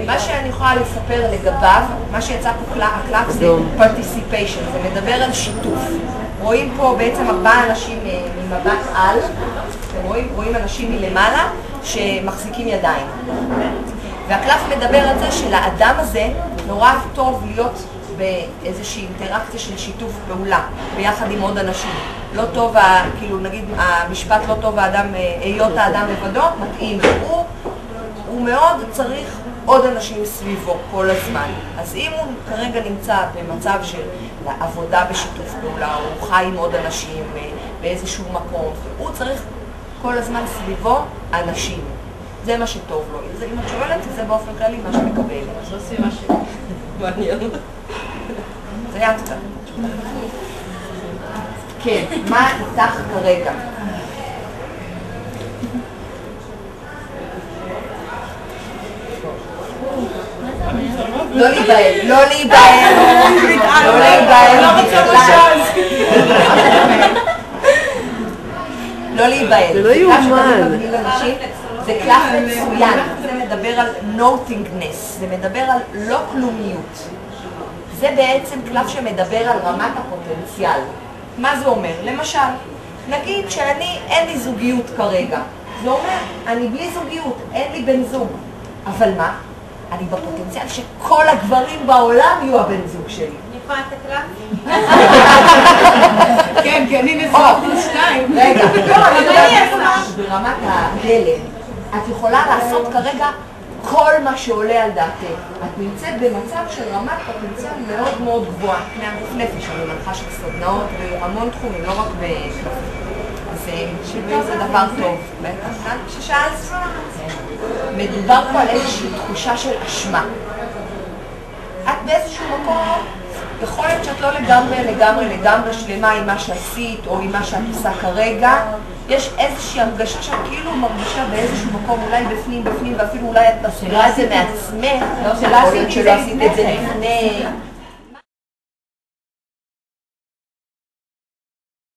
מה שאני יכולה לספר לגביו, מה שיצא פה הקלף זה participation, זה מדבר על שיתוף. רואים פה בעצם 4 אנשים ממבט על, רואים אנשים מלמעלה שמחזיקים ידיים. והקלף מדבר על זה שלאדם הזה נורא טוב להיות באיזושהי אינטראקציה של שיתוף פעולה ביחד עם עוד אנשים. לא טוב, כאילו נגיד המשפט לא טוב היות האדם לבדו, מתאים. הוא מאוד צריך עוד אנשים סביבו כל הזמן. אז אם הוא כרגע נמצא במצב של עבודה בשיתוף פעולה, או הוא חי עם עוד אנשים באיזשהו מקום, הוא צריך כל הזמן סביבו אנשים. זה מה שטוב לו. אם את שואלת, זה באופן כללי מה שמקבל. זו סיבה מעניין. זה היה קצת. כן, מה איתך כרגע? לא להיבהל, לא להיבהל, לא להיבהל, לא להיבהל. זה לא יאומן. זה קלף מצוין, זה מדבר על nothingness, זה מדבר על לא כלומיות. זה בעצם קלף שמדבר על רמת הפוטנציאל. מה זה אומר? למשל, נגיד אין לי זוגיות כרגע. זה אומר, אני בלי זוגיות, אין לי בן זוג. אבל מה? אני בפוטנציאל שכל הגברים בעולם יהיו הבן זוג שלי. נפרע את הקלף? כן, כי אני נשואה פלוס 2. רגע, לא, אני יודעת ברמת ההלם. את יכולה לעשות כרגע כל מה שעולה על דעתך. את נמצאת במצב של רמת פוטנציאל מאוד מאוד גבוהה. מהגוף נפש, אני מנחה של סדנאות והמון תחומים, לא רק בקלפים. אז שינוי זה דבר טוב. ששאלת? מדובר פה על איזושהי תחושה של אשמה. את באיזשהו מקום, יכול להיות שאת לא לגמרי שלמה עם מה שעשית או עם מה שאת עושה כרגע. יש איזושהי הרגשה שאת כאילו מרגישה באיזשהו מקום, אולי בפנים, ואפילו אולי את מסבירה את זה מעצמך. יכול להיות שלא עשית את זה לפני.